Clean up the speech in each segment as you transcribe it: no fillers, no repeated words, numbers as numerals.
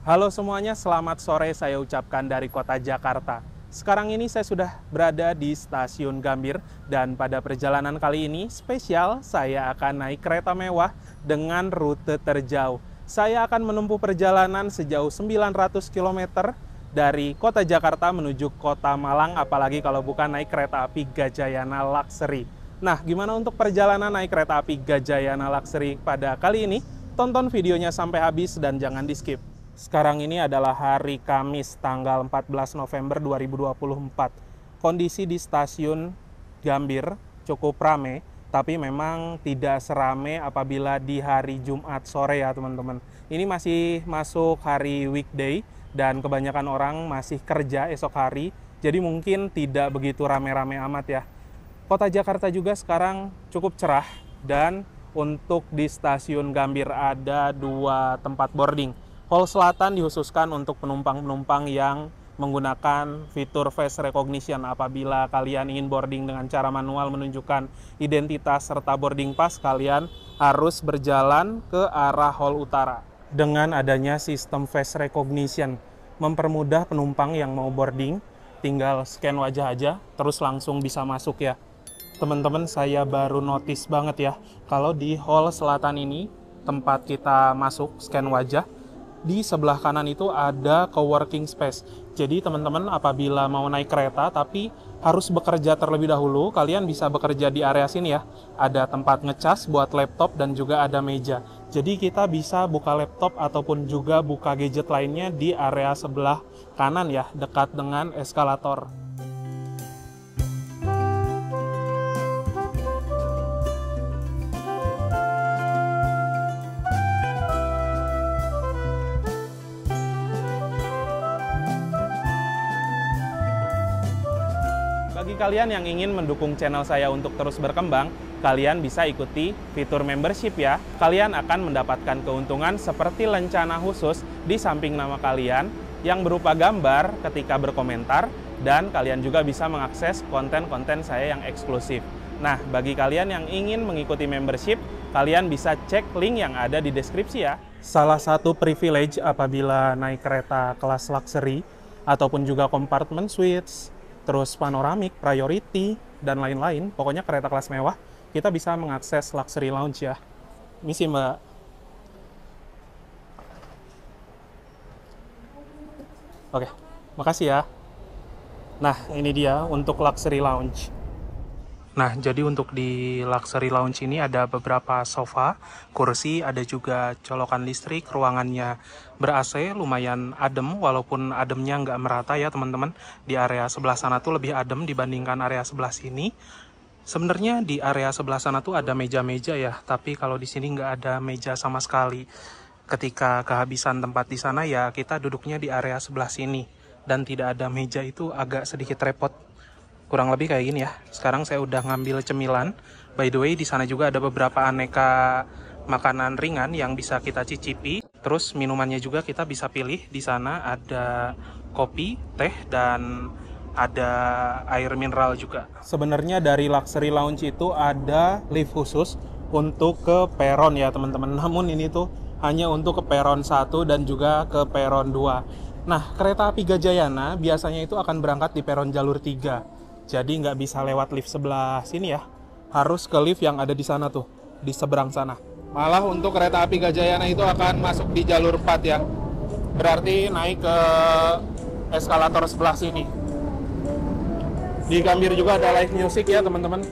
Halo semuanya, selamat sore saya ucapkan dari kota Jakarta. Sekarang ini saya sudah berada di stasiun Gambir dan pada perjalanan kali ini spesial saya akan naik kereta mewah dengan rute terjauh. Saya akan menempuh perjalanan sejauh 900 km dari kota Jakarta menuju kota Malang, apalagi kalau bukan naik kereta api Gajayana Luxury. Nah, gimana untuk perjalanan naik kereta api Gajayana Luxury pada kali ini? Tonton videonya sampai habis dan jangan di-skip. Sekarang ini adalah hari Kamis tanggal 14 November 2024. Kondisi di stasiun Gambir cukup ramai, tapi memang tidak serame apabila di hari Jumat sore ya teman-teman. Ini masih masuk hari weekday dan kebanyakan orang masih kerja esok hari, jadi mungkin tidak begitu rame-rame amat ya. Kota Jakarta juga sekarang cukup cerah dan untuk di stasiun Gambir ada 2 tempat boarding. Hall selatan dikhususkan untuk penumpang-penumpang yang menggunakan fitur face recognition. Apabila kalian ingin boarding dengan cara manual menunjukkan identitas serta boarding pass, kalian harus berjalan ke arah hall utara. Dengan adanya sistem face recognition, mempermudah penumpang yang mau boarding, tinggal scan wajah aja, terus langsung bisa masuk ya. Teman-teman, saya baru notice banget ya, kalau di hall selatan ini, tempat kita masuk scan wajah, di sebelah kanan itu ada coworking space. Jadi teman-teman apabila mau naik kereta tapi harus bekerja terlebih dahulu, kalian bisa bekerja di area sini ya. Ada tempat ngecas buat laptop dan juga ada meja. Jadi kita bisa buka laptop ataupun juga buka gadget lainnya di area sebelah kanan ya, dekat dengan eskalator. Bagi kalian yang ingin mendukung channel saya untuk terus berkembang, kalian bisa ikuti fitur membership ya. Kalian akan mendapatkan keuntungan seperti lencana khusus di samping nama kalian yang berupa gambar ketika berkomentar, dan kalian juga bisa mengakses konten-konten saya yang eksklusif. Nah, bagi kalian yang ingin mengikuti membership, kalian bisa cek link yang ada di deskripsi ya. Salah satu privilege apabila naik kereta kelas luxury ataupun juga compartment suites, terus panoramik, priority, dan lain-lain, pokoknya kereta kelas mewah, kita bisa mengakses luxury lounge ya. Misi Mbak. Oke, makasih ya. Nah, ini dia untuk luxury lounge. Nah, jadi untuk di luxury lounge ini ada beberapa sofa, kursi, ada juga colokan listrik, ruangannya ber-AC, lumayan adem, walaupun ademnya nggak merata ya teman-teman. Di area sebelah sana tuh lebih adem dibandingkan area sebelah sini. Sebenarnya di area sebelah sana tuh ada meja-meja ya, tapi kalau di sini nggak ada meja sama sekali. Ketika kehabisan tempat di sana ya kita duduknya di area sebelah sini, dan tidak ada meja itu agak sedikit repot. Kurang lebih kayak gini ya. Sekarang saya udah ngambil cemilan. By the way, di sana juga ada beberapa aneka makanan ringan yang bisa kita cicipi. Terus minumannya juga kita bisa pilih. Di sana ada kopi, teh, dan ada air mineral juga. Sebenarnya dari luxury lounge itu ada lift khusus untuk ke peron ya teman-teman. Namun ini tuh hanya untuk ke peron 1 dan juga ke peron 2. Nah, kereta api Gajayana biasanya itu akan berangkat di peron jalur 3. Jadi nggak bisa lewat lift sebelah sini ya. Harus ke lift yang ada di sana tuh, di seberang sana. Malah untuk kereta api Gajayana itu akan masuk di jalur 4 ya. Berarti naik ke eskalator sebelah sini. Di Gambir juga ada live music ya teman-teman.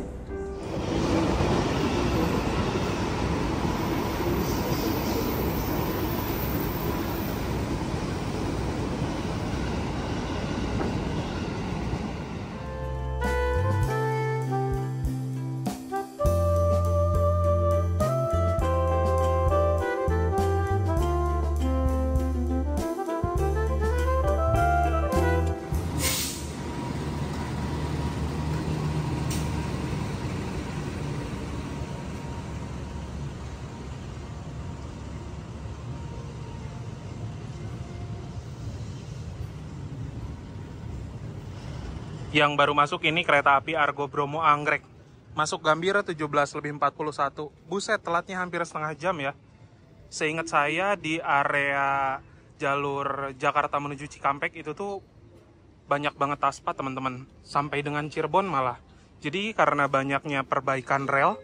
Yang baru masuk ini kereta api Argo Bromo Anggrek. Masuk Gambir 17.41. Buset, telatnya hampir setengah jam ya. Seingat saya di area jalur Jakarta menuju Cikampek itu tuh banyak banget aspal teman-teman, sampai dengan Cirebon malah. Jadi karena banyaknya perbaikan rel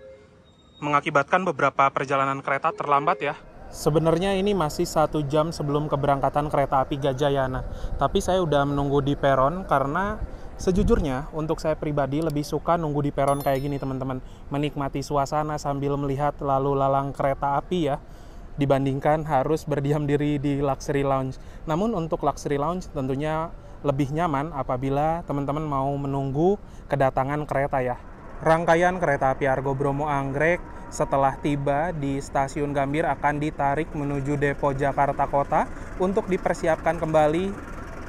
mengakibatkan beberapa perjalanan kereta terlambat ya. Sebenarnya ini masih 1 jam sebelum keberangkatan kereta api Gajayana, tapi saya udah menunggu di peron karena sejujurnya untuk saya pribadi lebih suka nunggu di peron kayak gini teman-teman, menikmati suasana sambil melihat lalu lalang kereta api ya, dibandingkan harus berdiam diri di luxury lounge. Namun untuk luxury lounge tentunya lebih nyaman apabila teman-teman mau menunggu kedatangan kereta ya. Rangkaian kereta api Argo Bromo Anggrek setelah tiba di stasiun Gambir akan ditarik menuju depo Jakarta Kota untuk dipersiapkan kembali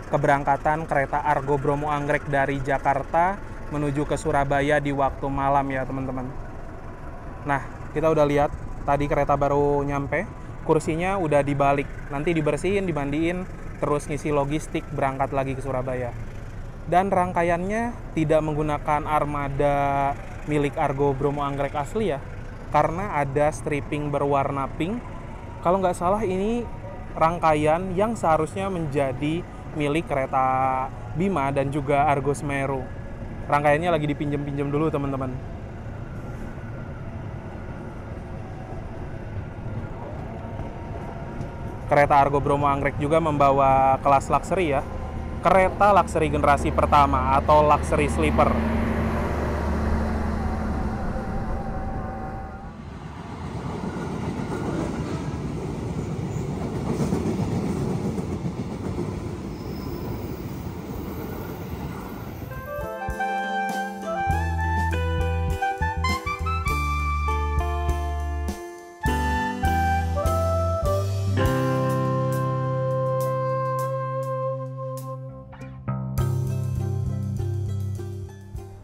keberangkatan kereta Argo Bromo Anggrek dari Jakarta menuju ke Surabaya di waktu malam ya teman-teman. Nah, kita udah lihat tadi kereta baru nyampe, kursinya udah dibalik, nanti dibersihin, dimandiin, terus ngisi logistik berangkat lagi ke Surabaya. Dan rangkaiannya tidak menggunakan armada milik Argo Bromo Anggrek asli ya, karena ada stripping berwarna pink. Kalau nggak salah ini rangkaian yang seharusnya menjadi milik kereta Bima dan juga Argo Semeru. Rangkaiannya lagi dipinjam-pinjam dulu teman-teman. Kereta Argo Bromo Anggrek juga membawa kelas luxury ya, kereta luxury generasi pertama atau luxury sleeper.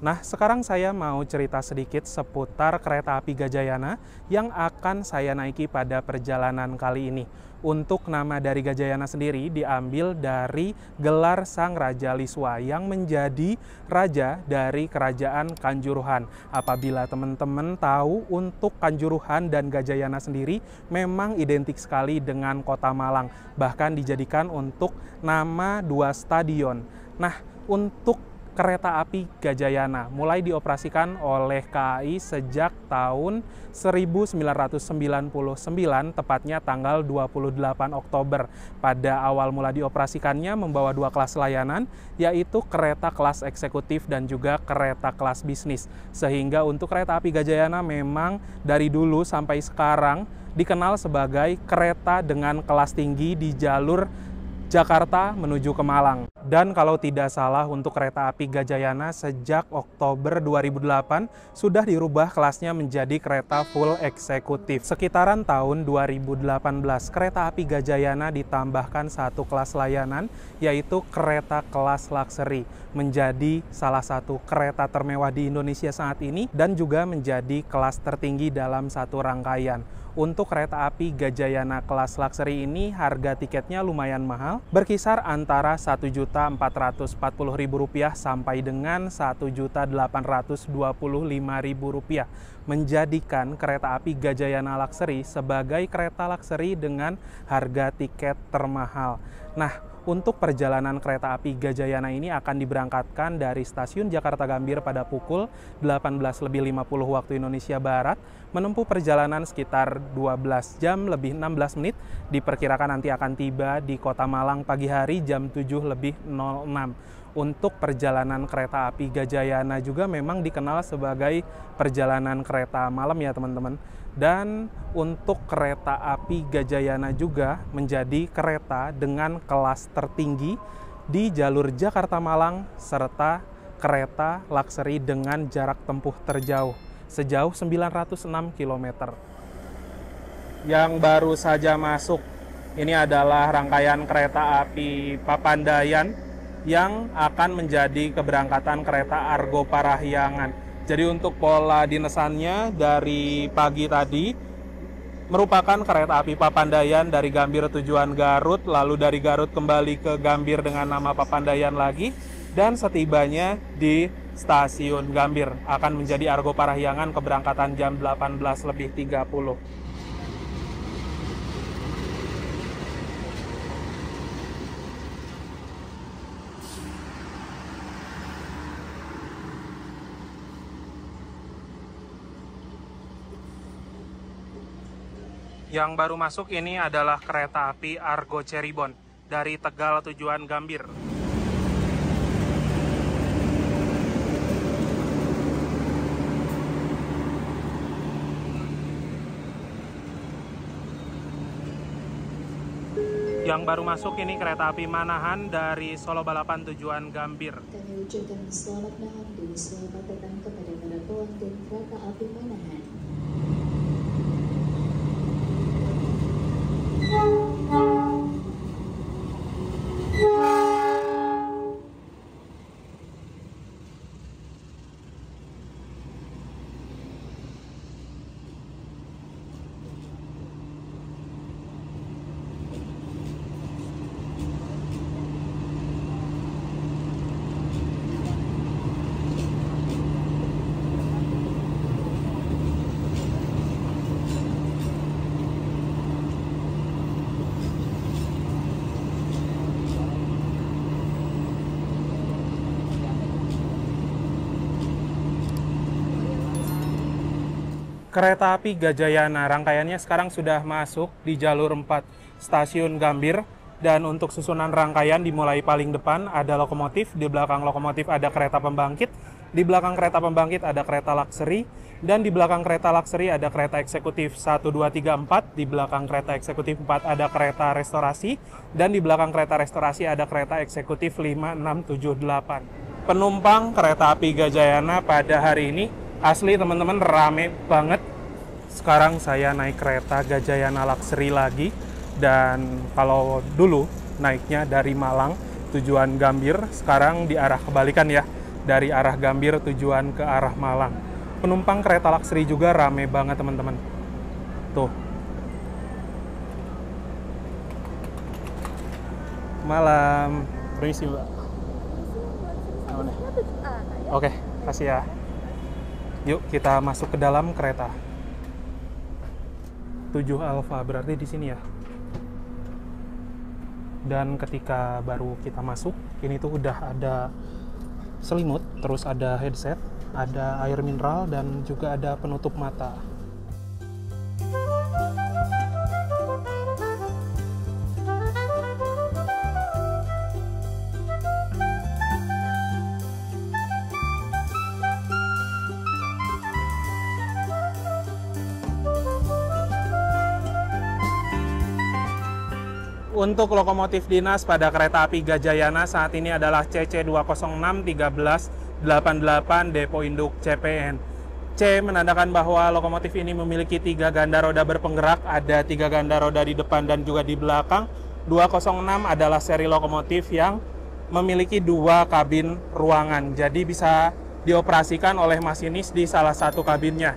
Nah, sekarang saya mau cerita sedikit seputar kereta api Gajayana yang akan saya naiki pada perjalanan kali ini. Untuk nama dari Gajayana sendiri diambil dari gelar Sang Raja Liswa yang menjadi raja dari Kerajaan Kanjuruhan. Apabila teman-teman tahu, untuk Kanjuruhan dan Gajayana sendiri memang identik sekali dengan Kota Malang. Bahkan dijadikan untuk nama 2 stadion. Nah, untuk kereta api Gajayana mulai dioperasikan oleh KAI sejak tahun 1999, tepatnya tanggal 28 Oktober. Pada awal mula dioperasikannya membawa 2 kelas layanan, yaitu kereta kelas eksekutif dan juga kereta kelas bisnis. Sehingga untuk kereta api Gajayana memang dari dulu sampai sekarang dikenal sebagai kereta dengan kelas tinggi di jalur Jakarta menuju ke Malang. Dan kalau tidak salah untuk kereta api Gajayana sejak Oktober 2008 sudah dirubah kelasnya menjadi kereta full eksekutif. Sekitaran tahun 2018 kereta api Gajayana ditambahkan 1 kelas layanan, yaitu kereta kelas luxury, menjadi salah satu kereta termewah di Indonesia saat ini dan juga menjadi kelas tertinggi dalam satu rangkaian. Untuk kereta api Gajayana kelas luxury ini harga tiketnya lumayan mahal, berkisar antara Rp1.440.000 sampai dengan Rp1.825.000, menjadikan kereta api Gajayana luxury sebagai kereta luxury dengan harga tiket termahal. Nah, untuk perjalanan kereta api Gajayana ini akan diberangkatkan dari stasiun Jakarta Gambir pada pukul 18.50 waktu Indonesia Barat, menempuh perjalanan sekitar 12 jam lebih 16 menit, diperkirakan nanti akan tiba di Kota Malang pagi hari jam 7.06. Untuk perjalanan kereta api Gajayana juga memang dikenal sebagai perjalanan kereta malam ya teman-teman. Dan untuk kereta api Gajayana juga menjadi kereta dengan kelas tertinggi di jalur Jakarta-Malang serta kereta luxury dengan jarak tempuh terjauh sejauh 906 km. Yang baru saja masuk, ini adalah rangkaian kereta api Papandayan yang akan menjadi keberangkatan kereta Argo Parahyangan. Jadi untuk pola dinesannya dari pagi tadi merupakan kereta api Papandayan dari Gambir tujuan Garut, lalu dari Garut kembali ke Gambir dengan nama Papandayan lagi, dan setibanya di stasiun Gambir akan menjadi Argo Parahyangan keberangkatan jam 18.30. Yang baru masuk ini adalah kereta api Argo Cirebon dari Tegal tujuan Gambir. Yang baru masuk ini kereta api Manahan dari Solo Balapan tujuan Gambir. Kami ucapkan selamat malam dan selamat datang kepada para pelanggan kereta api Manahan. Kereta api Gajayana rangkaiannya sekarang sudah masuk di jalur 4 stasiun Gambir, dan untuk susunan rangkaian dimulai paling depan ada lokomotif, di belakang lokomotif ada kereta pembangkit, di belakang kereta pembangkit ada kereta lakseri, dan di belakang kereta lakseri ada kereta eksekutif 1, 2, 3, 4, di belakang kereta eksekutif 4 ada kereta restorasi, dan di belakang kereta restorasi ada kereta eksekutif 5, 6, 7, 8. Penumpang kereta api Gajayana pada hari ini asli teman-teman rame banget. Sekarang saya naik kereta Gajayana Lakseri lagi, dan kalau dulu naiknya dari Malang tujuan Gambir, sekarang di arah kebalikan ya, dari arah Gambir tujuan ke arah Malang. Penumpang kereta Lakseri juga rame banget teman-teman. Tuh. Malam. Permisi Mbak. Oke, kasih ya. Yuk kita masuk ke dalam kereta. 7 Alfa berarti di sini ya. Dan ketika baru kita masuk, ini tuh udah ada selimut, terus ada headset, ada air mineral, dan juga ada penutup mata. Untuk lokomotif dinas pada kereta api Gajayana saat ini adalah CC206-1388 Depo Induk CPN. C menandakan bahwa lokomotif ini memiliki 3 ganda roda berpenggerak, ada 3 ganda roda di depan dan juga di belakang. 206 adalah seri lokomotif yang memiliki 2 kabin ruangan, jadi bisa dioperasikan oleh masinis di salah satu kabinnya.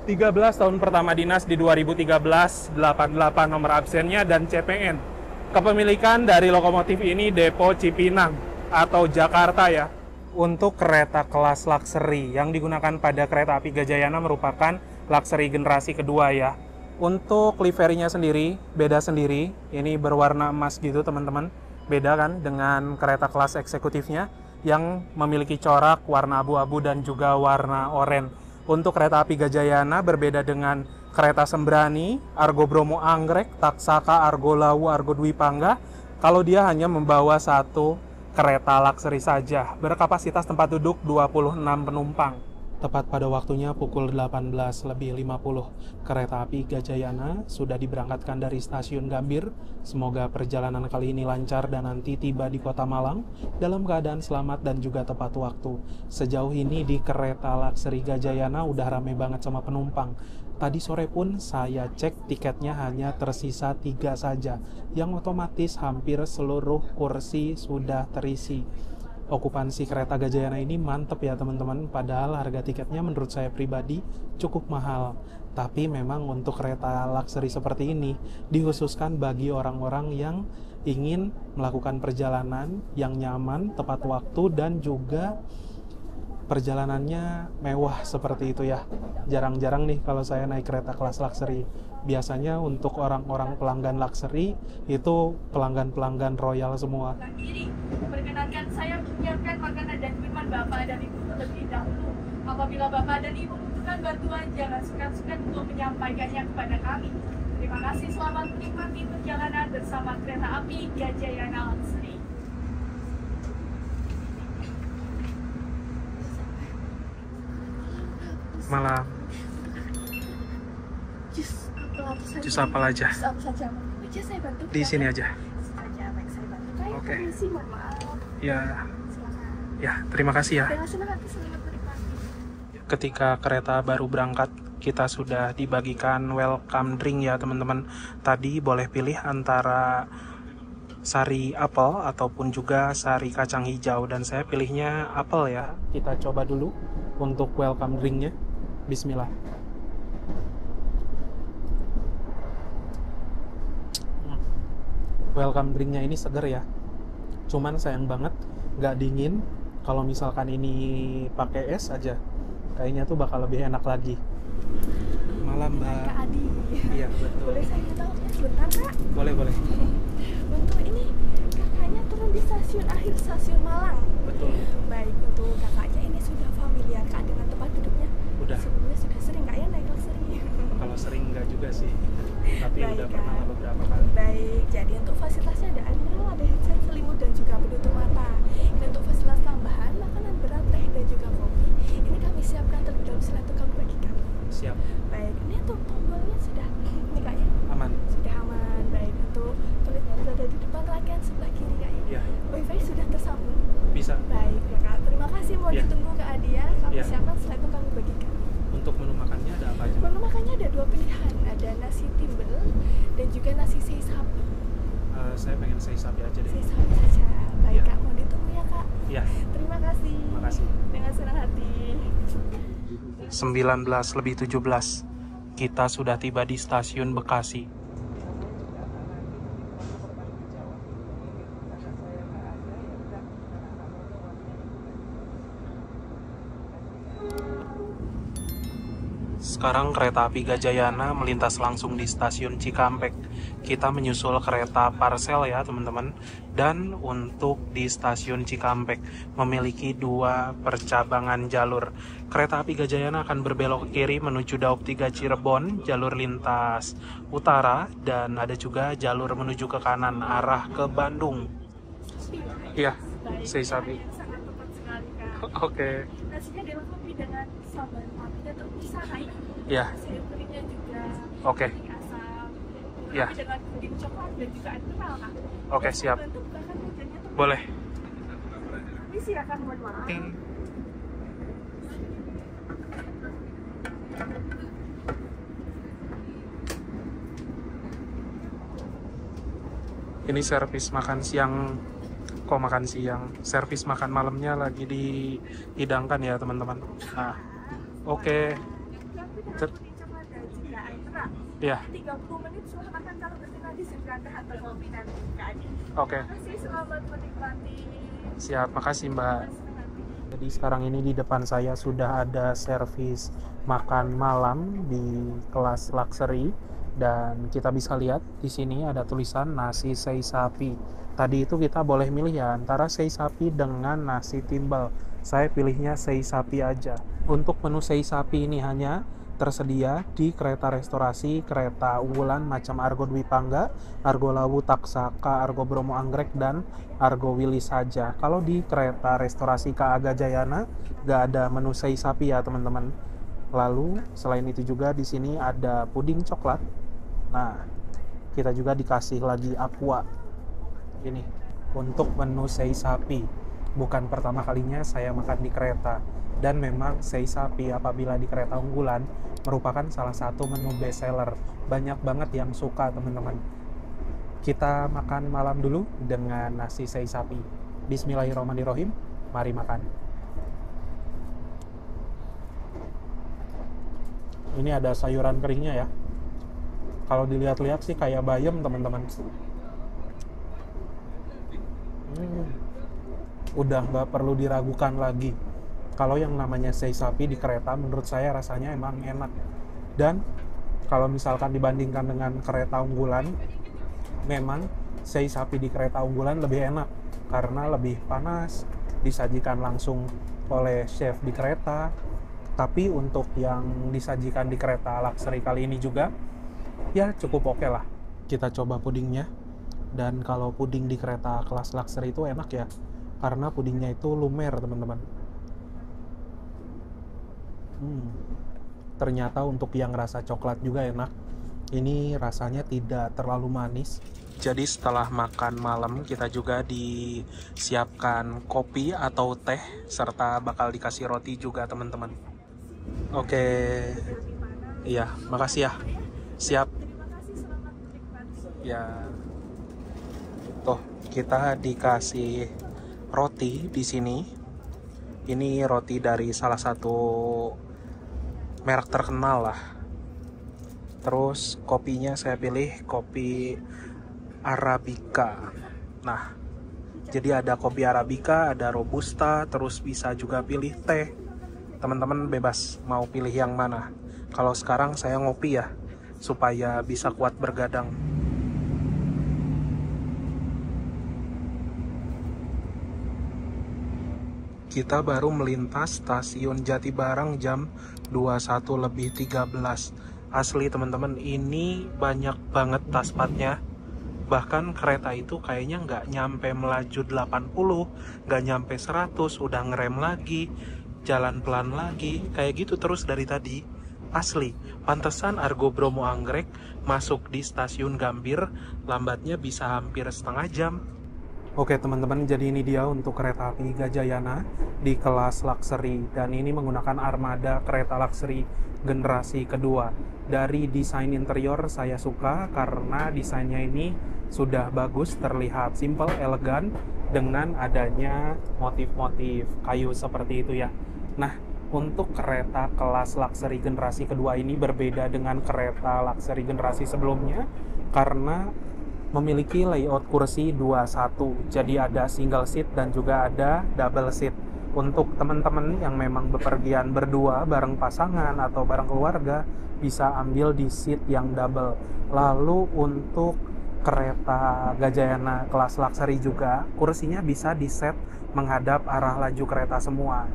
13 tahun pertama dinas di 2013, 88 nomor absennya, dan CPN. Kepemilikan dari lokomotif ini Depo Cipinang atau Jakarta ya. Untuk kereta kelas lakseri yang digunakan pada kereta api Gajayana merupakan lakseri generasi kedua ya. Untuk liverinya sendiri, beda sendiri. Ini berwarna emas gitu teman-teman. Beda kan dengan kereta kelas eksekutifnya yang memiliki corak warna abu-abu dan juga warna oranye. Untuk kereta api Gajayana berbeda dengan kereta Sembrani, Argo Bromo Anggrek, Taksaka, Argo Lawu, Argo Dwi Pangga. Kalau dia hanya membawa 1 kereta lakseri saja, berkapasitas tempat duduk 26 penumpang. Tepat pada waktunya pukul 18.50, kereta api Gajayana sudah diberangkatkan dari stasiun Gambir. Semoga perjalanan kali ini lancar dan nanti tiba di Kota Malang dalam keadaan selamat dan juga tepat waktu. Sejauh ini di kereta lakseri Gajayana udah rame banget sama penumpang. Tadi sore pun saya cek tiketnya hanya tersisa 3 saja, yang otomatis hampir seluruh kursi sudah terisi. Okupansi kereta Gajayana ini mantep ya teman-teman, padahal harga tiketnya menurut saya pribadi cukup mahal. Tapi memang untuk kereta lakseri seperti ini dikhususkan bagi orang-orang yang ingin melakukan perjalanan yang nyaman, tepat waktu, dan juga perjalanannya mewah seperti itu ya. Jarang-jarang nih kalau saya naik kereta kelas lakseri. Biasanya untuk orang-orang pelanggan lakseri itu pelanggan-pelanggan royal semua. Perkenankan saya menyiapkan makanan dan minuman Bapak dan Ibu terlebih dahulu. Apabila Bapak dan Ibu membutuhkan bantuan, jangan sungkan-sungkan untuk menyampaikannya kepada kami. Terima kasih, selamat menikmati perjalanan bersama kereta api Gajayana Luxury. Malam. Jus apa aja? Jus apa saja? Aja saya bantu. Di sini aja. Saja, baik saya bantu. Baik, Oke. permisi, mohon maaf. Ya, Silakan. ya, terima kasih ya. Dengan senang hati selamat menikmati. Ketika kereta baru berangkat, kita sudah dibagikan welcome drink ya teman-teman. Tadi boleh pilih antara sari apel ataupun juga sari kacang hijau, dan saya pilihnya apel ya. Kita coba dulu untuk welcome drinknya. Bismillah. Welcome drinknya ini seger ya. Cuman sayang banget nggak dingin. Kalau misalkan ini pakai es aja, kayaknya tuh bakal lebih enak lagi. Malam Mbak. Kak Adi. Iya betul. Boleh saya minta waktunya sebentar, Kak? Boleh boleh. Untuk ini kakaknya turun di stasiun akhir stasiun Malang. Betul. Baik, untuk kakaknya ini sudah familiar Kak dengan tempat duduknya? Udah. Sebelumnya sudah sering Kak ya naik luxury? Kalau sering nggak juga sih, tapi Baik, udah Kak. pernah beberapa kali. Baik, jadi untuk fasilitasnya ada admiral, ada headset, selimut, dan juga penutup mata. Ini untuk fasilitas tambahan, makanan berat, teh, dan juga kopi. Ini kami siapkan terlebih dahulu, setelah itu kami bagikan. Siap. Baik, ini untuk tombolnya sudah, ini Kak ya? Aman. Sudah aman. Baik, untuk toiletnya berada di depan rangkaian sebelah kiri Kak ya? Iya. Wifi sudah tersambung. Bisa. Baik ya Kak, terima kasih, mau Ya. ditunggu Kak Adia. Kami Ya. siapkan, setelah itu kami bagikan. Untuk menu makannya ada apa aja? Menu makannya ada dua pilihan, ada nasi timbel dan juga nasi sei sapi. Saya pengen sei sapi aja deh. Sei sapi saja. Baik Ya. Kak, mau ditunggu ya Kak. Iya. Terima kasih. Makasih. Dengan senang hati. 19:17 kita sudah tiba di stasiun Bekasi. Sekarang kereta api Gajayana melintas langsung di stasiun Cikampek. Kita menyusul kereta Parcel ya teman-teman. Dan untuk di stasiun Cikampek memiliki dua percabangan jalur. Kereta api Gajayana akan berbelok ke kiri menuju Daop 3 Cirebon, jalur lintas utara, dan ada juga jalur menuju ke kanan arah ke Bandung. Iya, Baik, sei sapi. sangat tepat sekali Kak. Oke. Nasinya dilengkapi dengan sambal mati dan terpisah naik. Iya. Nasi kuringnya juga. Oke. kuning asam. Iya. Dilengkapi dengan puding coklat dan juga admiral Kak. Oke, siap. Bantu bukakan mejanya tuh. Boleh. Ini silakan, mohon maaf. Ini servis makan siang. Kok makan siang? Servis makan malamnya lagi dihidangkan ya teman-teman. Nah, oke. Ter- Puding coklat dan juga admiral. Ya, 30 menit setelah makan kalau berkenan disediakan teh atau kopi dan Kak Adi. oke. Terima kasih, selamat menikmati. Siap, makasih Mbak. Dengan senang hati. Jadi sekarang ini di depan saya sudah ada servis makan malam di kelas luxury, dan kita bisa lihat di sini ada tulisan nasi sei sapi. Tadi itu kita boleh milih ya antara sei sapi dengan nasi timbal. Saya pilihnya sei sapi aja. Untuk menu sei sapi ini hanya tersedia di kereta restorasi, kereta unggulan macam Argo Dwi Pangga, Argo Lawu Taksaka, Argo Bromo Anggrek, dan Argo Willy saja. Kalau di kereta restorasi KA Gajayana nggak ada menu sei sapi ya teman-teman. Lalu selain itu juga di sini ada puding coklat. Nah, kita juga dikasih lagi aqua. Ini untuk menu sei sapi. Bukan pertama kalinya saya makan di kereta. Dan memang sei sapi apabila di kereta unggulan merupakan salah satu menu best seller. Banyak banget yang suka teman-teman. Kita makan malam dulu dengan nasi sei sapi. Bismillahirrahmanirrahim. Mari makan. Ini ada sayuran keringnya ya. Kalau dilihat-lihat sih kayak bayam teman-teman. Udah nggak perlu diragukan lagi. Kalau yang namanya sei sapi di kereta menurut saya rasanya emang enak. Dan kalau misalkan dibandingkan dengan kereta unggulan, memang sei sapi di kereta unggulan lebih enak karena lebih panas, disajikan langsung oleh chef di kereta. Tapi untuk yang disajikan di kereta luxury kali ini juga ya cukup oke lah. Kita coba pudingnya. Dan kalau puding di kereta kelas luxury itu enak ya, karena pudingnya itu lumer teman-teman. Ternyata untuk yang rasa coklat juga enak. Ini rasanya tidak terlalu manis. Jadi setelah makan malam kita juga disiapkan kopi atau teh, serta bakal dikasih roti juga teman-teman. Oke, iya, makasih ya. Siap. Ya, tuh kita dikasih roti di sini. Ini roti dari salah satu merek terkenal lah. Terus kopinya saya pilih kopi Arabica. Nah, jadi ada kopi Arabica, ada Robusta, terus bisa juga pilih teh. Teman-teman bebas mau pilih yang mana. Kalau sekarang saya ngopi ya, supaya bisa kuat bergadang. Kita baru melintas stasiun Jatibarang jam 21:13. Asli teman-teman, ini banyak banget taspatnya. Bahkan kereta itu kayaknya nggak nyampe melaju 80, nggak nyampe 100, udah ngerem lagi, jalan pelan lagi, kayak gitu terus dari tadi. Asli, pantesan Argo Bromo Anggrek masuk di stasiun Gambir, lambatnya bisa hampir setengah jam. Oke teman-teman, jadi ini dia untuk kereta api Gajayana di kelas luxury, dan ini menggunakan armada kereta luxury generasi kedua. Dari desain interior saya suka karena desainnya ini sudah bagus, terlihat simple, elegan dengan adanya motif-motif kayu seperti itu ya. Nah, untuk kereta kelas luxury generasi kedua ini berbeda dengan kereta luxury generasi sebelumnya karena memiliki layout kursi 21, jadi ada single seat dan juga ada double seat. Untuk teman-teman yang memang bepergian berdua bareng pasangan atau bareng keluarga bisa ambil di seat yang double. Lalu untuk kereta Gajayana kelas luxury juga kursinya bisa diset menghadap arah laju kereta semua.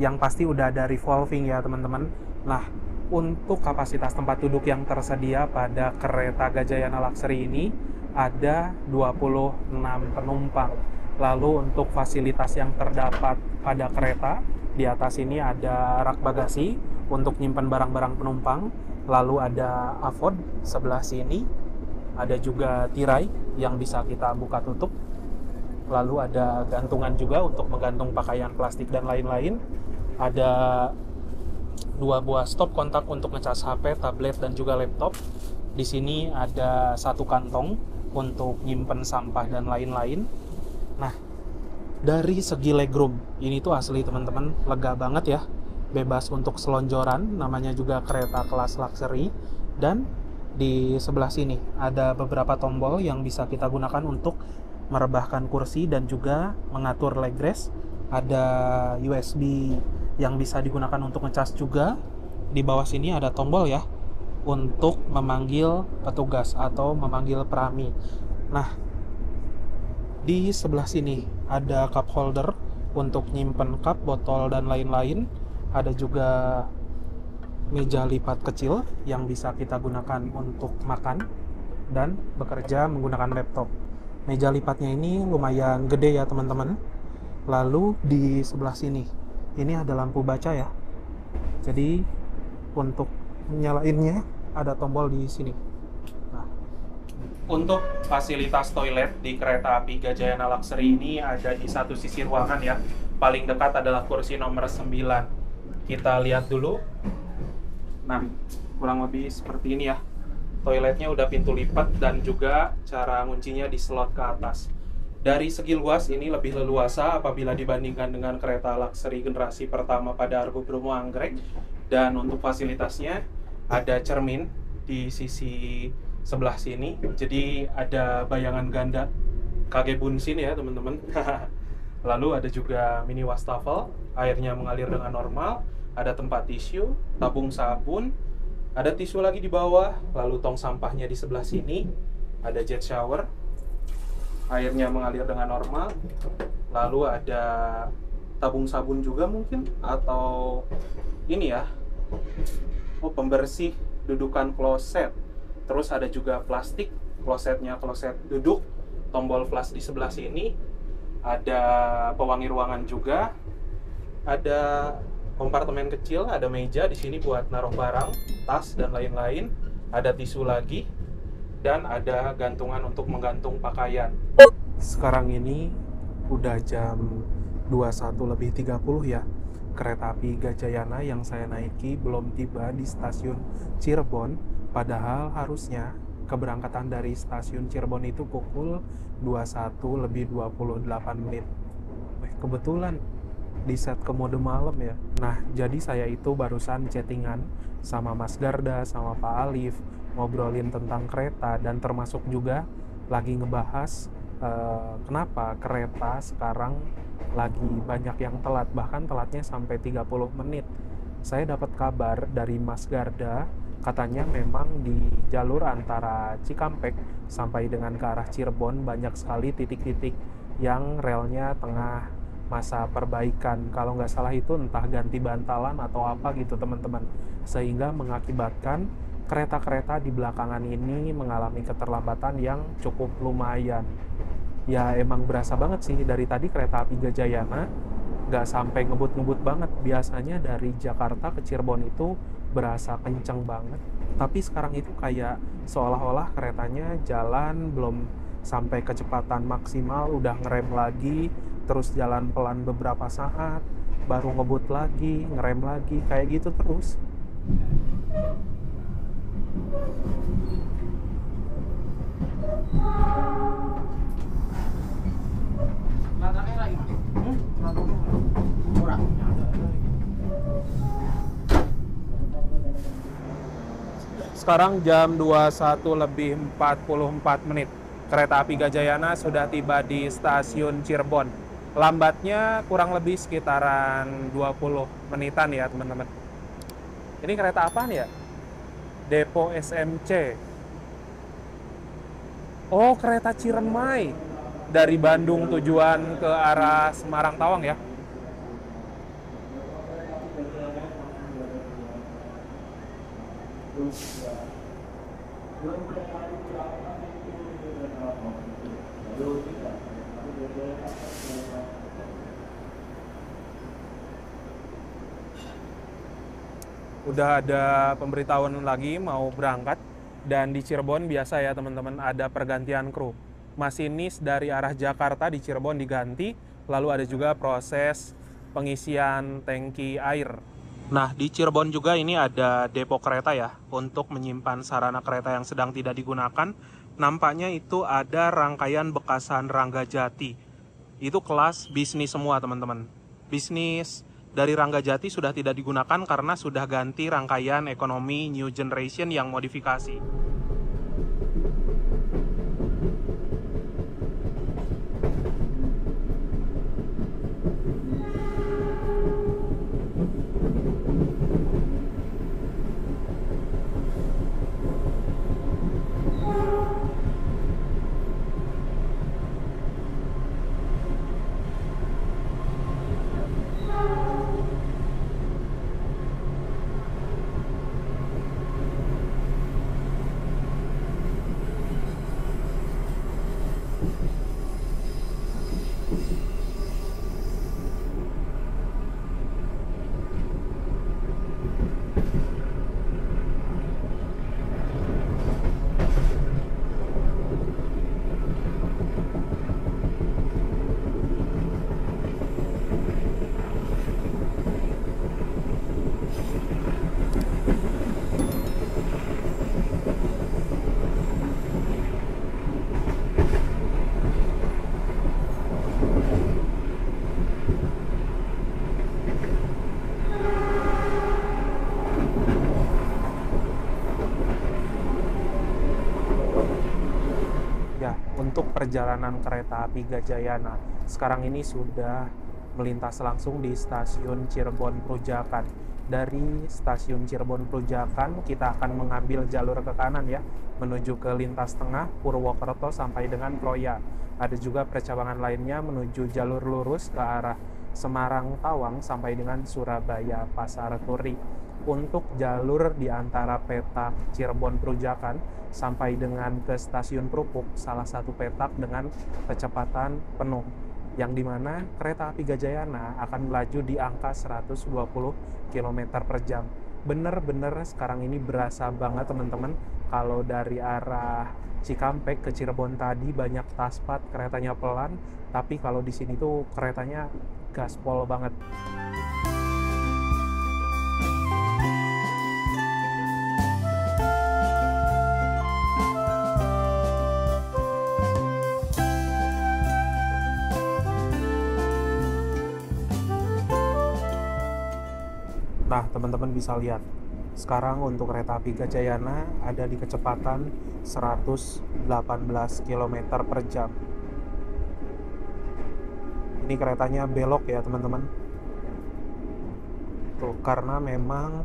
Yang pasti udah ada revolving ya teman-teman. Nah, untuk kapasitas tempat duduk yang tersedia pada kereta Gajayana luxury ini ada 26 penumpang. Lalu untuk fasilitas yang terdapat pada kereta, di atas ini ada rak bagasi untuk nyimpan barang-barang penumpang. Lalu ada AVOD sebelah sini. Ada juga tirai yang bisa kita buka tutup. Lalu ada gantungan juga untuk menggantung pakaian plastik dan lain-lain. Ada 2 buah stop kontak untuk ngecas HP, tablet, dan juga laptop. Di sini ada 1 kantong untuk nyimpen sampah dan lain-lain. Nah, dari segi legroom, ini tuh asli teman-teman, lega banget ya. Bebas untuk selonjoran, namanya juga kereta kelas luxury. Dan di sebelah sini ada beberapa tombol yang bisa kita gunakan untuk merebahkan kursi dan juga mengatur leg rest. Ada USB yang bisa digunakan untuk ngecas juga. Di bawah sini ada tombol ya untuk memanggil petugas atau memanggil prami. Nah, di sebelah sini ada cup holder untuk nyimpen cup, botol, dan lain-lain. Ada juga meja lipat kecil yang bisa kita gunakan untuk makan dan bekerja menggunakan laptop. Meja lipatnya ini lumayan gede ya teman-teman. Lalu di sebelah sini, ini ada lampu baca ya. Jadi untuk menyalainnya ada tombol di sini. Nah, untuk fasilitas toilet di kereta api Gajayana luxury ini ada di satu sisi ruangan ya. Paling dekat adalah kursi nomor 9. Kita lihat dulu. Nah, kurang lebih seperti ini ya. Toiletnya udah pintu lipat dan juga cara nguncinya di slot ke atas. Dari segi luas ini lebih leluasa apabila dibandingkan dengan kereta luxury generasi pertama pada Argo Bromo Anggrek. Dan untuk fasilitasnya ada cermin di sisi sebelah sini. Jadi ada bayangan ganda kage bunsin ya teman-teman. Lalu ada juga mini wastafel, airnya mengalir dengan normal. Ada tempat tisu, tabung sabun, ada tisu lagi di bawah, lalu tong sampahnya di sebelah sini. Ada jet shower, airnya mengalir dengan normal. Lalu ada tabung sabun juga mungkin, atau ini ya, pembersih dudukan kloset. Terus ada juga plastik, klosetnya kloset duduk, tombol flash di sebelah sini, ada pewangi ruangan juga, ada kompartemen kecil, ada meja di sini buat naruh barang, tas dan lain-lain, ada tisu lagi, dan ada gantungan untuk menggantung pakaian. Sekarang ini udah jam 21.30 ya. Kereta api Gajayana yang saya naiki belum tiba di stasiun Cirebon, padahal harusnya keberangkatan dari stasiun Cirebon itu pukul 21.28. Kebetulan di set ke mode malam ya. Nah, jadi saya itu barusan chattingan sama Mas Garda, sama Pak Alif, ngobrolin tentang kereta, dan termasuk juga lagi ngebahas kenapa kereta sekarang lagi banyak yang telat, bahkan telatnya sampai 30 menit. Saya dapat kabar dari Mas Garda, katanya memang di jalur antara Cikampek sampai dengan ke arah Cirebon banyak sekali titik-titik yang relnya tengah masa perbaikan. Kalau nggak salah itu entah ganti bantalan atau apa gitu teman-teman, sehingga mengakibatkan kereta-kereta di belakangan ini mengalami keterlambatan yang cukup lumayan. Ya emang berasa banget sih, dari tadi kereta api Gajayana nggak sampai ngebut-ngebut banget. Biasanya dari Jakarta ke Cirebon itu berasa kenceng banget, tapi sekarang itu kayak seolah-olah keretanya jalan belum sampai kecepatan maksimal, udah ngerem lagi, terus jalan pelan beberapa saat, baru ngebut lagi, ngerem lagi, kayak gitu terus. Sekarang jam 21.44. Kereta api Gajayana sudah tiba di stasiun Cirebon. Lambatnya kurang lebih sekitaran 20 menitan ya teman-teman. Ini kereta apaan ya? Depo SMC. Oh, kereta Ciremai. Dari Bandung tujuan ke arah Semarang Tawang ya. Udah ada pemberitahuan lagi mau berangkat, dan di Cirebon biasa ya teman-teman, ada pergantian kru. Masinis dari arah Jakarta di Cirebon diganti, lalu ada juga proses pengisian tangki air. Nah, di Cirebon juga ini ada depo kereta ya, untuk menyimpan sarana kereta yang sedang tidak digunakan. Nampaknya itu ada rangkaian bekasan Ranggajati. Itu kelas bisnis semua teman-teman. Bisnis dari Ranggajati sudah tidak digunakan karena sudah ganti rangkaian ekonomi new generation yang modifikasi. Untuk perjalanan kereta api Gajayana sekarang ini sudah melintas langsung di stasiun Cirebon Prujakan. Dari stasiun Cirebon Prujakan kita akan mengambil jalur ke kanan ya, menuju ke lintas tengah Purwokerto sampai dengan Kroya. Ada juga percabangan lainnya menuju jalur lurus ke arah Semarang Tawang sampai dengan Surabaya Pasar Turi. Untuk jalur di antara petak Cirebon Perujakan sampai dengan ke stasiun Krupuk, salah satu petak dengan kecepatan penuh, yang dimana kereta api Gajayana akan melaju di angka 120 km per jam. Bener-bener sekarang ini berasa banget teman-teman, kalau dari arah Cikampek ke Cirebon tadi banyak taspat, keretanya pelan, tapi kalau di sini tuh keretanya gaspol banget. Nah, teman-teman bisa lihat, sekarang untuk kereta api Gajayana ada di kecepatan 118 km per jam. Ini keretanya belok ya teman-teman. Tuh, karena memang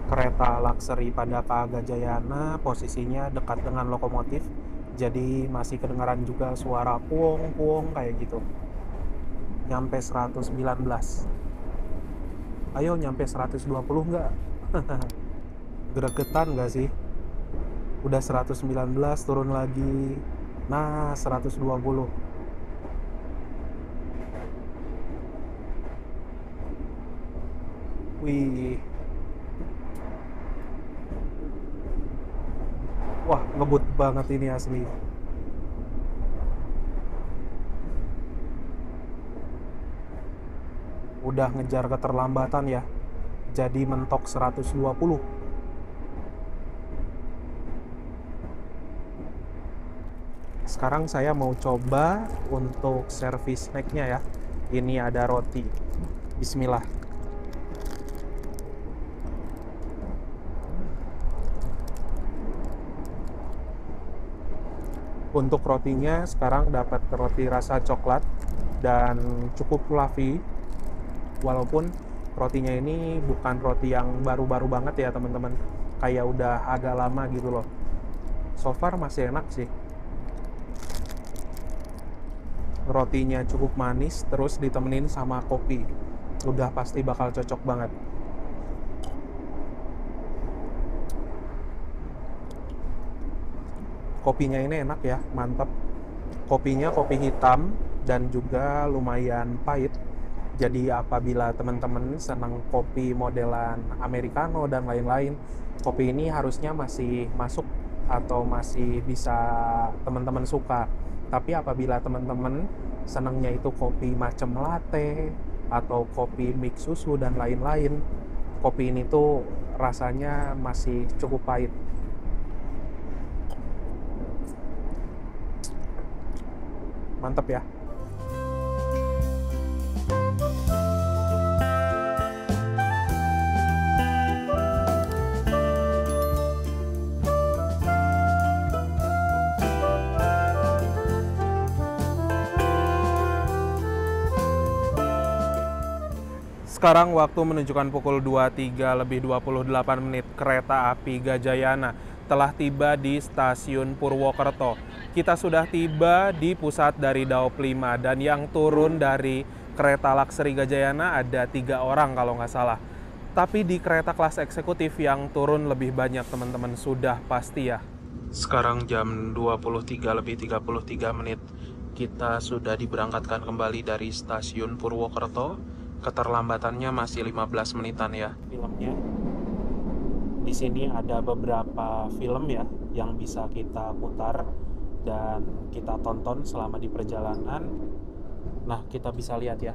kereta luxury pada KA Gajayana posisinya dekat dengan lokomotif, jadi masih kedengaran juga suara puong-puong kayak gitu. Nyampe 119. Ayo nyampe 120 nggak? Gregetan nggak sih? Udah 119 turun lagi. Nah, 120. Wih. Wah, ngebut banget ini asli. Udah ngejar keterlambatan ya, jadi mentok 120. Sekarang saya mau coba untuk servis snacknya ya. Ini ada roti. Bismillah. Untuk rotinya sekarang dapat roti rasa coklat dan cukup fluffy. Walaupun rotinya ini bukan roti yang baru-baru banget ya teman-teman, kayak udah agak lama gitu loh. So far masih enak sih. Rotinya cukup manis, terus ditemenin sama kopi. Udah pasti bakal cocok banget. Kopinya ini enak ya, mantap. Kopinya kopi hitam dan juga lumayan pahit. Jadi apabila teman-teman senang kopi modelan americano dan lain-lain, kopi ini harusnya masih masuk atau masih bisa teman-teman suka. Tapi apabila teman-teman senangnya itu kopi macam latte atau kopi mix susu dan lain-lain, kopi ini tuh rasanya masih cukup pahit. Mantap ya. Sekarang waktu menunjukkan pukul 23:28 menit. Kereta api Gajayana telah tiba di stasiun Purwokerto. Kita sudah tiba di pusat dari Daop 5 dan yang turun dari kereta luxury Gajayana ada 3 orang kalau nggak salah. Tapi di kereta kelas eksekutif yang turun lebih banyak teman-teman, sudah pasti ya. Sekarang jam 23:33 menit. Kita sudah diberangkatkan kembali dari stasiun Purwokerto. Keterlambatannya masih 15 menitan ya. Filmnya di sini ada beberapa film ya yang bisa kita putar dan kita tonton selama di perjalanan. Nah, kita bisa lihat ya,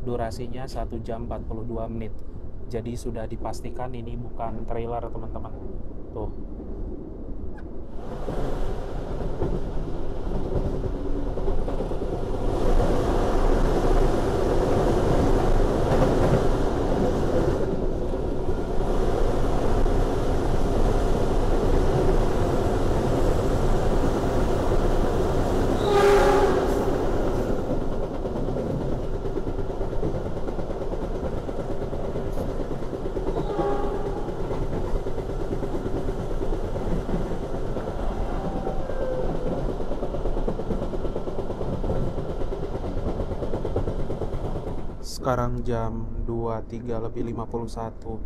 durasinya 1 jam 42 menit. Jadi sudah dipastikan ini bukan trailer teman-teman. Tuh. Sekarang jam 23:51.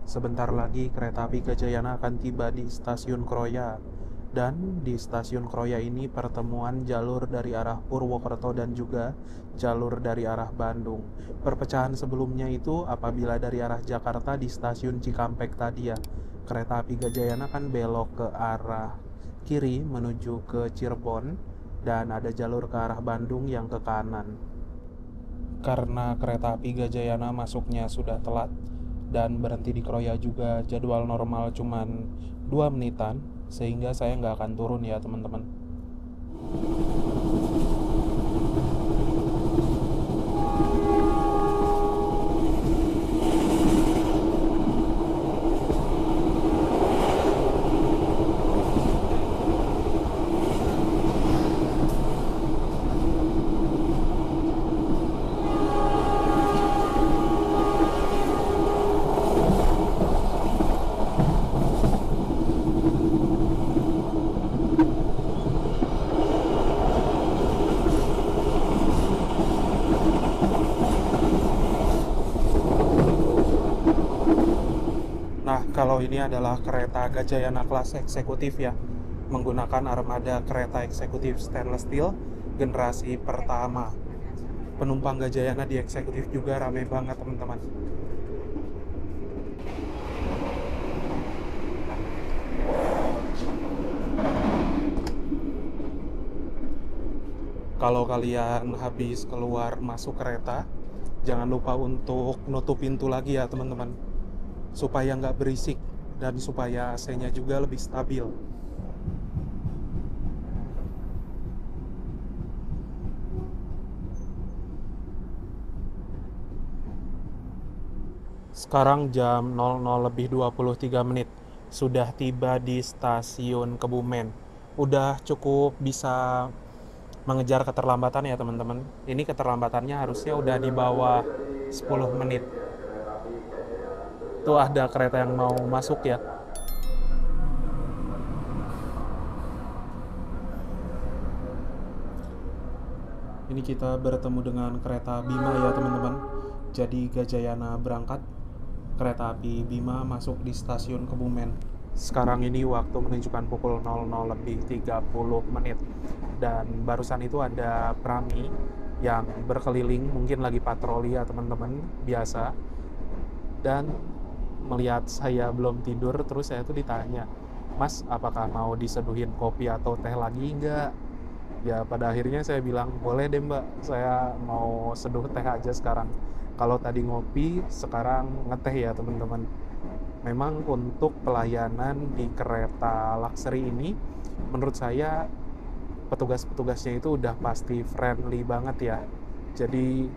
Sebentar lagi kereta api Gajayana akan tiba di stasiun Kroya. Dan di stasiun Kroya ini pertemuan jalur dari arah Purwokerto dan juga jalur dari arah Bandung. Perpecahan sebelumnya itu apabila dari arah Jakarta di stasiun Cikampek tadi ya, kereta api Gajayana kan belok ke arah kiri menuju ke Cirebon dan ada jalur ke arah Bandung yang ke kanan. Karena kereta api Gajayana masuknya sudah telat dan berhenti di Kroya juga jadwal normal cuman 2 menitan, sehingga saya nggak akan turun ya teman-teman. Nah, kalau ini adalah kereta Gajayana kelas eksekutif ya, menggunakan armada kereta eksekutif stainless steel generasi pertama. Penumpang Gajayana di eksekutif juga rame banget teman-teman. Kalau kalian habis keluar masuk kereta, jangan lupa untuk nutup pintu lagi ya teman-teman, supaya nggak berisik dan supaya AC-nya juga lebih stabil. Sekarang jam 00:23, sudah tiba di stasiun Kebumen. Udah cukup bisa mengejar keterlambatan ya teman-teman. Ini keterlambatannya harusnya udah di bawah 10 menit. Tuh ada kereta yang mau masuk ya. Ini kita bertemu dengan kereta Bima ya teman-teman. Jadi Gajayana berangkat, kereta api Bima masuk di stasiun Kebumen. Sekarang ini waktu menunjukkan pukul 00:30 dan barusan itu ada Prami yang berkeliling, mungkin lagi patroli ya teman-teman, biasa. Dan melihat saya belum tidur, terus saya tuh ditanya, "Mas, apakah mau diseduhin kopi atau teh lagi enggak?" Ya pada akhirnya saya bilang, "Boleh deh Mbak, saya mau seduh teh aja sekarang. Kalau tadi ngopi, sekarang ngeteh ya teman-teman." Memang untuk pelayanan di kereta luxury ini, menurut saya petugas-petugasnya itu udah pasti friendly banget ya. Jadi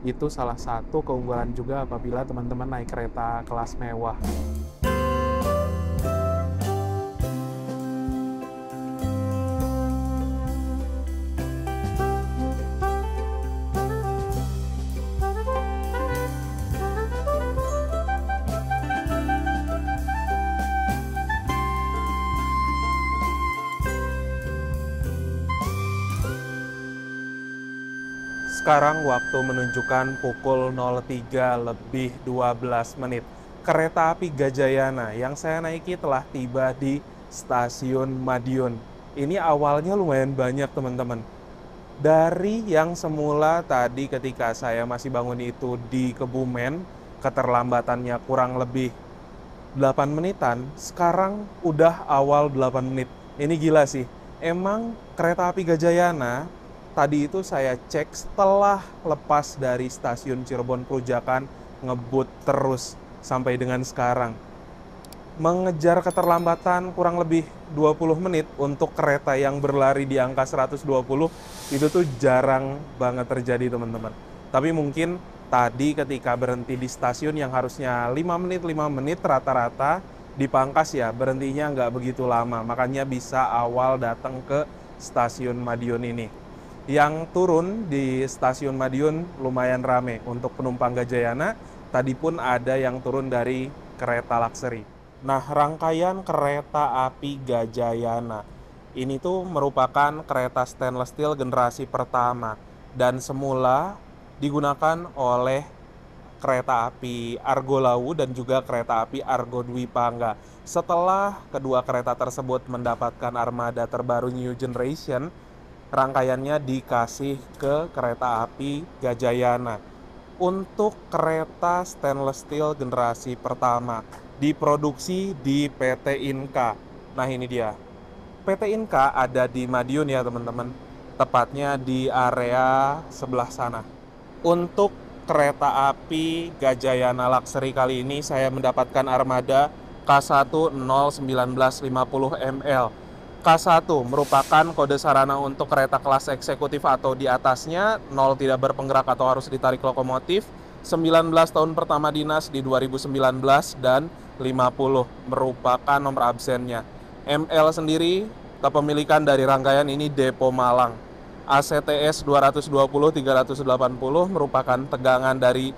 itu salah satu keunggulan juga apabila teman-teman naik kereta kelas mewah. Sekarang waktu menunjukkan pukul 03:12. Kereta api Gajayana yang saya naiki telah tiba di stasiun Madiun. Ini awalnya lumayan banyak teman-teman. Dari yang semula tadi ketika saya masih bangun itu di Kebumen, keterlambatannya kurang lebih 8 menitan, sekarang udah awal 8 menit. Ini gila sih. Emang kereta api Gajayana tadi itu saya cek setelah lepas dari stasiun Cirebon Perujakan, ngebut terus sampai dengan sekarang. Mengejar keterlambatan kurang lebih 20 menit untuk kereta yang berlari di angka 120, itu tuh jarang banget terjadi teman-teman. Tapi mungkin tadi ketika berhenti di stasiun yang harusnya 5 menit rata-rata dipangkas ya, berhentinya nggak begitu lama. Makanya bisa awal datang ke stasiun Madiun ini. Yang turun di stasiun Madiun lumayan rame untuk penumpang Gajayana. Tadi pun ada yang turun dari kereta luxury. Nah, rangkaian kereta api Gajayana ini tuh merupakan kereta stainless steel generasi pertama. Dan semula digunakan oleh kereta api Argo Lawu dan juga kereta api Argo Dwi Pangga. Setelah kedua kereta tersebut mendapatkan armada terbaru New Generation, rangkaiannya dikasih ke kereta api Gajayana. Untuk kereta stainless steel generasi pertama diproduksi di PT Inka. Nah ini dia. PT Inka ada di Madiun ya teman-teman. Tepatnya di area sebelah sana. Untuk kereta api Gajayana Luxury kali ini saya mendapatkan armada K1 01950 ML. K1 merupakan kode sarana untuk kereta kelas eksekutif atau di atasnya, 0 tidak berpenggerak atau harus ditarik lokomotif, 19 tahun pertama dinas di 2019 dan 50 merupakan nomor absennya. ML sendiri kepemilikan dari rangkaian ini Depo Malang. ACTS 220-380 merupakan tegangan dari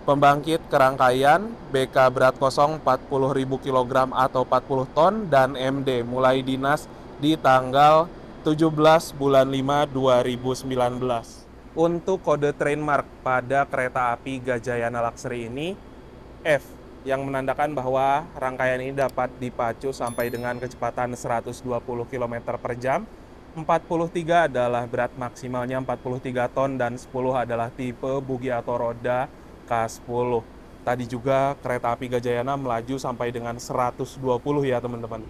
pembangkit ke rangkaian, BK berat kosong 40.000 kg atau 40 ton, dan MD mulai dinas di tanggal 17 bulan 5 2019. Untuk kode trademark pada kereta api Gajayana Luxury ini F, yang menandakan bahwa rangkaian ini dapat dipacu sampai dengan kecepatan 120 km per jam. 43 adalah berat maksimalnya 43 ton dan 10 adalah tipe bugi atau roda K10. Tadi juga kereta api Gajayana melaju sampai dengan 120 ya teman-teman.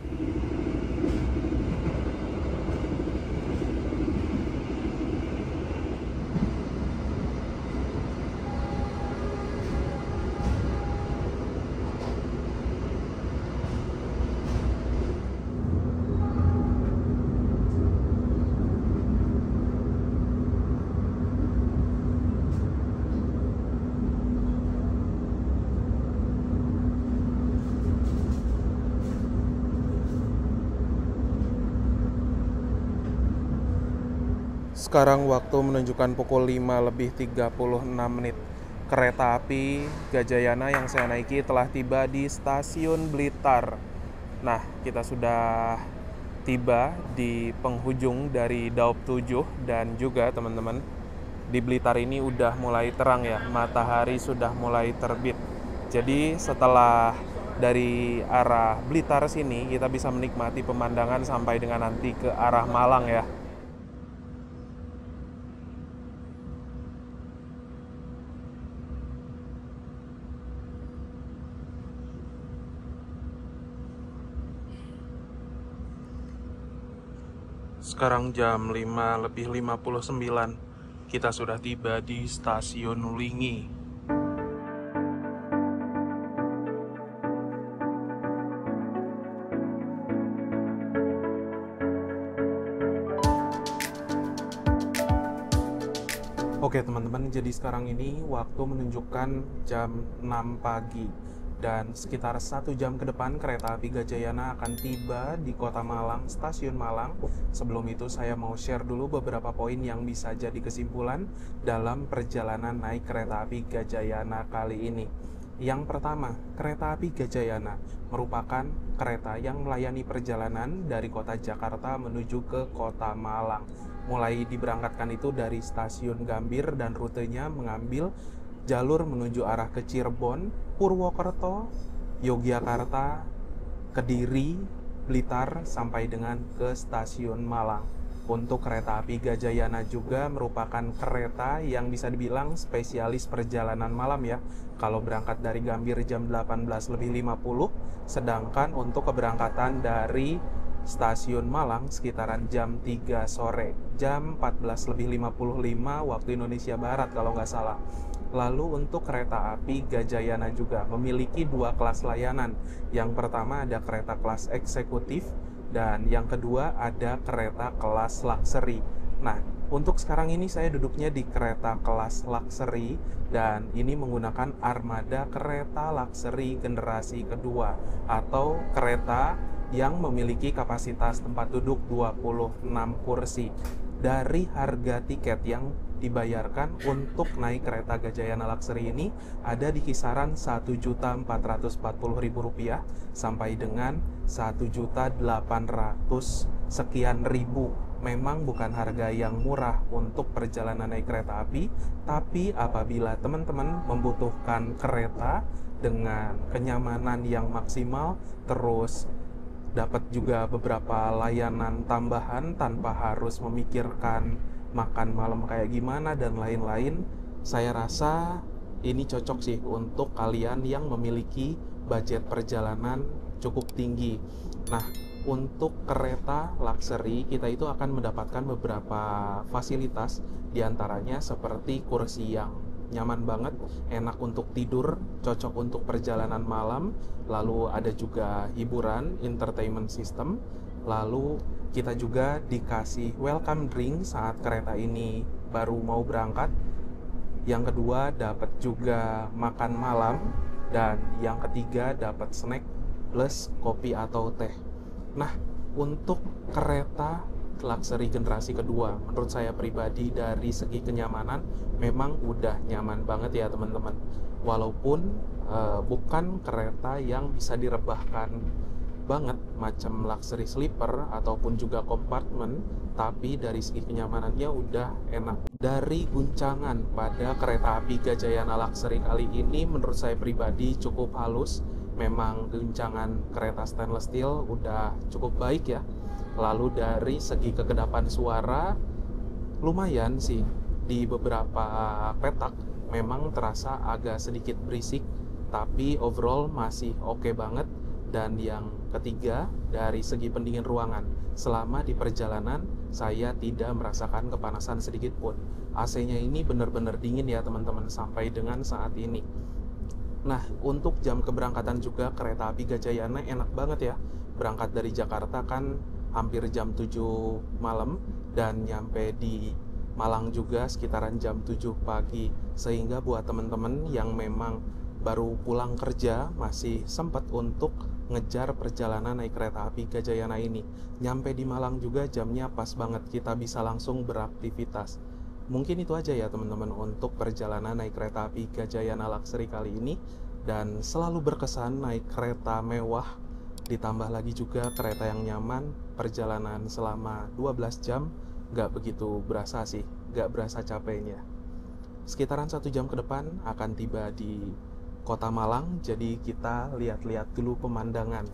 Sekarang waktu menunjukkan pukul 5:36. Kereta api Gajayana yang saya naiki telah tiba di stasiun Blitar. Nah, kita sudah tiba di penghujung dari Daup 7 dan juga teman-teman di Blitar ini udah mulai terang ya, matahari sudah mulai terbit. Jadi setelah dari arah Blitar sini kita bisa menikmati pemandangan sampai dengan nanti ke arah Malang ya. Sekarang jam 5:59. Kita sudah tiba di stasiun Ulingi. Oke teman-teman, jadi sekarang ini waktu menunjukkan jam 6 pagi. Dan sekitar 1 jam ke depan kereta api Gajayana akan tiba di Kota Malang, Stasiun Malang. Sebelum itu saya mau share dulu beberapa poin yang bisa jadi kesimpulan dalam perjalanan naik kereta api Gajayana kali ini. Yang pertama, kereta api Gajayana merupakan kereta yang melayani perjalanan dari kota Jakarta menuju ke Kota Malang. Mulai diberangkatkan itu dari Stasiun Gambir dan rutenya mengambil jalur menuju arah ke Cirebon, Purwokerto, Yogyakarta, Kediri, Blitar, sampai dengan ke Stasiun Malang. Untuk kereta api Gajayana juga merupakan kereta yang bisa dibilang spesialis perjalanan malam ya. Kalau berangkat dari Gambir jam 18:50, sedangkan untuk keberangkatan dari Stasiun Malang sekitaran jam 3 sore, jam 14:55 waktu Indonesia Barat kalau nggak salah. Lalu untuk kereta api Gajayana juga memiliki 2 kelas layanan. Yang pertama ada kereta kelas eksekutif dan yang kedua ada kereta kelas luxury. Nah, untuk sekarang ini saya duduknya di kereta kelas luxury dan ini menggunakan armada kereta luxury generasi kedua atau kereta yang memiliki kapasitas tempat duduk 26 kursi. Dari harga tiket yang dibayarkan untuk naik kereta Gajayana Luxury ini ada di kisaran Rp1.440.000 sampai dengan Rp1.800.000 sekian ribu memang bukan harga yang murah untuk perjalanan naik kereta api, tapi apabila teman-teman membutuhkan kereta dengan kenyamanan yang maksimal, terus dapat juga beberapa layanan tambahan tanpa harus memikirkan makan malam kayak gimana dan lain-lain, saya rasa ini cocok sih untuk kalian yang memiliki budget perjalanan cukup tinggi. Nah, untuk kereta luxury kita itu akan mendapatkan beberapa fasilitas, diantaranya seperti kursi yang nyaman banget, enak untuk tidur, cocok untuk perjalanan malam, lalu ada juga hiburan, entertainment system, lalu kita juga dikasih welcome drink saat kereta ini baru mau berangkat. Yang kedua dapat juga makan malam, dan yang ketiga dapat snack plus kopi atau teh. Nah, untuk kereta luxury generasi kedua, menurut saya pribadi dari segi kenyamanan memang udah nyaman banget ya teman-teman. Walaupun bukan kereta yang bisa direbahkan banget macam luxury sleeper ataupun juga kompartemen, tapi dari segi kenyamanannya udah enak. Dari guncangan pada kereta api Gajayana Luxury kali ini menurut saya pribadi cukup halus. Memang guncangan kereta stainless steel udah cukup baik ya. Lalu dari segi kekedapan suara lumayan sih, di beberapa petak memang terasa agak sedikit berisik, tapi overall masih oke banget. Dan yang ketiga, dari segi pendingin ruangan, selama di perjalanan saya tidak merasakan kepanasan sedikit pun. AC-nya ini benar-benar dingin ya teman-teman sampai dengan saat ini. Nah, untuk jam keberangkatan juga kereta api Gajayana enak banget ya. Berangkat dari Jakarta kan hampir jam 7 malam dan nyampe di Malang juga sekitaran jam 7 pagi. Sehingga buat teman-teman yang memang baru pulang kerja masih sempat untuk ngejar perjalanan naik kereta api Gajayana ini. Nyampe di Malang juga jamnya pas banget, kita bisa langsung beraktivitas. Mungkin itu aja ya teman-teman untuk perjalanan naik kereta api Gajayana Luxury kali ini. Dan selalu berkesan naik kereta mewah, ditambah lagi juga kereta yang nyaman, perjalanan selama 12 jam, nggak begitu berasa sih, nggak berasa capeknya. Sekitaran 1 jam ke depan akan tiba di Kota Malang, jadi kita lihat-lihat dulu pemandangan.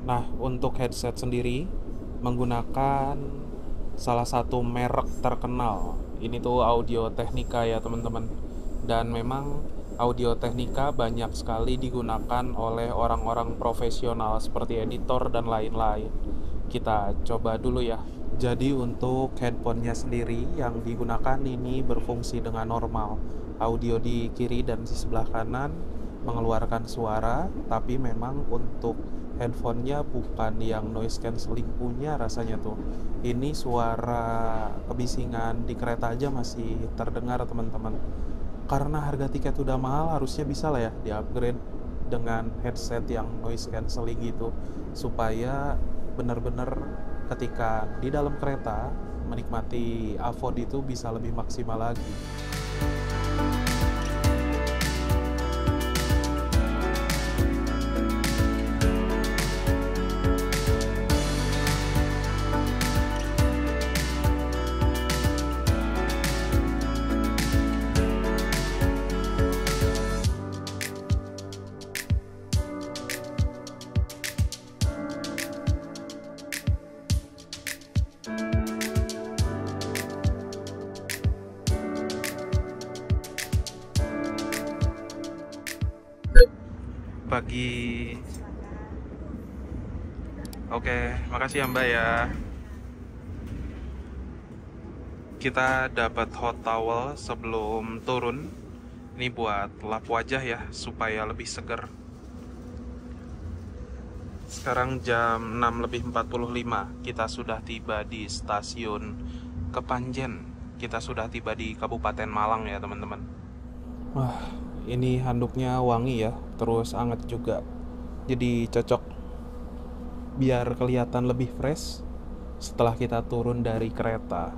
Nah, untuk headset sendiri menggunakan salah satu merek terkenal. Ini tuh Audio Technica ya teman-teman. Dan memang Audio Technica banyak sekali digunakan oleh orang-orang profesional seperti editor dan lain-lain. Kita coba dulu ya. Jadi untuk headphone-nya sendiri yang digunakan ini berfungsi dengan normal. Audio di kiri dan di sebelah kanan mengeluarkan suara, tapi memang untuk headphone-nya bukan yang noise cancelling punya rasanya tuh. Ini suara kebisingan di kereta aja masih terdengar teman-teman. Karena harga tiket udah mahal, harusnya bisa lah ya di-upgrade dengan headset yang noise cancelling gitu, supaya benar-benar ketika di dalam kereta menikmati AVOD itu bisa lebih maksimal lagi. Pagi. Oke, makasih ya Mbak ya. Kita dapat hot towel sebelum turun. Ini buat lap wajah ya, supaya lebih seger. Sekarang jam 6:45. Kita sudah tiba di stasiun Kepanjen. Kita sudah tiba di Kabupaten Malang ya teman-teman. Wah, ini handuknya wangi ya, terus anget juga. Jadi cocok biar kelihatan lebih fresh setelah kita turun dari kereta.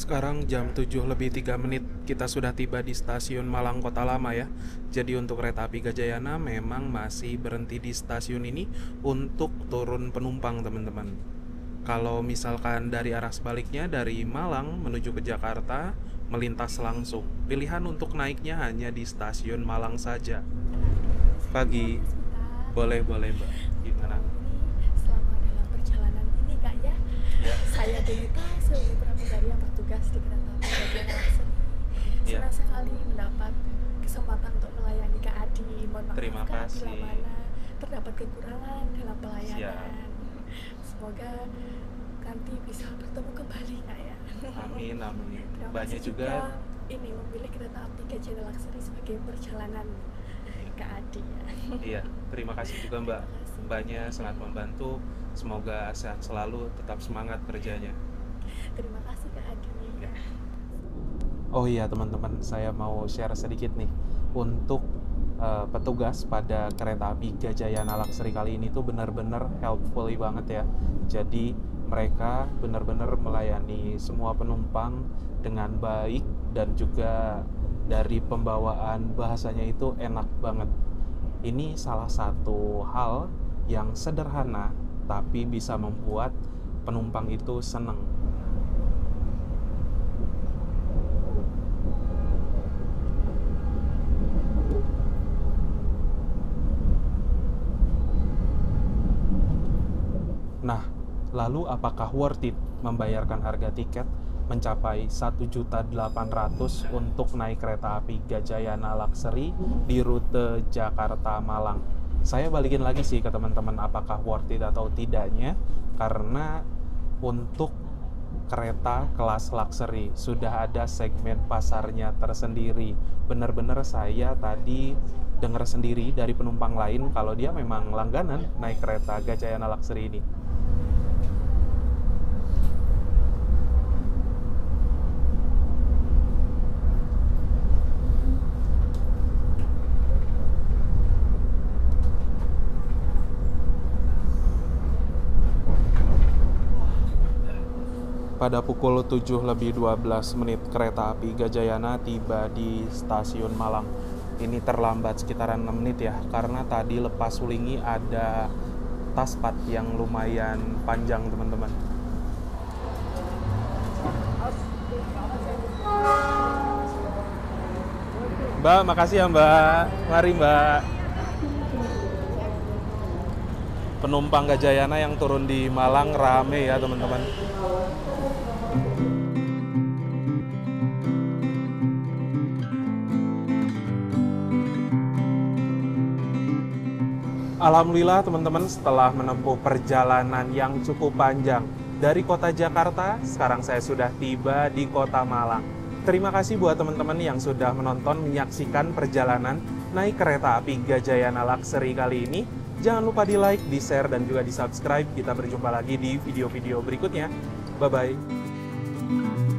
Sekarang jam 7:03, kita sudah tiba di stasiun Malang Kota Lama ya. Jadi untuk kereta api Gajayana memang masih berhenti di stasiun ini untuk turun penumpang teman-teman. Kalau misalkan dari arah sebaliknya dari Malang menuju ke Jakarta, melintas langsung. Pilihan untuk naiknya hanya di stasiun Malang saja. Pagi. Boleh Mbak. Gimana? Selama dalam perjalanan ini Kak ya, saya Denita sebagai pramugari yang bertugas di kereta api Gajayana senang sekali mendapat kesempatan untuk melayani Kak Adi. Mohon maaf Terima Kak, kasih. bila mana terdapat kekurangan dalam pelayanan. Semoga nanti bisa bertemu kembali Kak ya. Amin. Terima Banyak kasih juga ini memilih kereta api Gajayana Luxury sebagai perjalanan Kak Adi ya. Iya, terima kasih juga Mbak. Mbaknya sangat membantu. Semoga sehat selalu, tetap semangat kerjanya. Terima kasih Kak Adi. Ya. Oh iya teman-teman, saya mau share sedikit nih. Untuk petugas pada kereta api Gajayana Luxury kali ini tuh benar-benar helpful banget ya. Jadi mereka benar-benar melayani semua penumpang dengan baik, dan juga dari pembawaan bahasanya itu enak banget. Ini salah satu hal yang sederhana tapi bisa membuat penumpang itu senang. Nah, lalu apakah worth it membayarkan harga tiket mencapai 1.800.000 untuk naik kereta api Gajayana Luxury di rute Jakarta-Malang? Saya balikin lagi sih ke teman-teman apakah worth it atau tidaknya, karena untuk kereta kelas luxury sudah ada segmen pasarnya tersendiri. Benar-benar saya tadi dengar sendiri dari penumpang lain kalau dia memang langganan naik kereta Gajayana Luxury ini. Pada pukul 7:12 kereta api Gajayana tiba di stasiun Malang. ini terlambat sekitaran 6 menit ya, karena tadi lepas Wulingi ada taspat yang lumayan panjang teman-teman. Mbak, makasih ya Mbak. Mari Mbak. Penumpang Gajayana yang turun di Malang rame ya teman-teman. Alhamdulillah teman-teman, setelah menempuh perjalanan yang cukup panjang dari kota Jakarta, sekarang saya sudah tiba di kota Malang. Terima kasih buat teman-teman yang sudah menonton, menyaksikan perjalanan naik kereta api Gajayana Luxury kali ini. Jangan lupa di like, di share, dan juga di subscribe. Kita berjumpa lagi di video-video berikutnya. Bye-bye.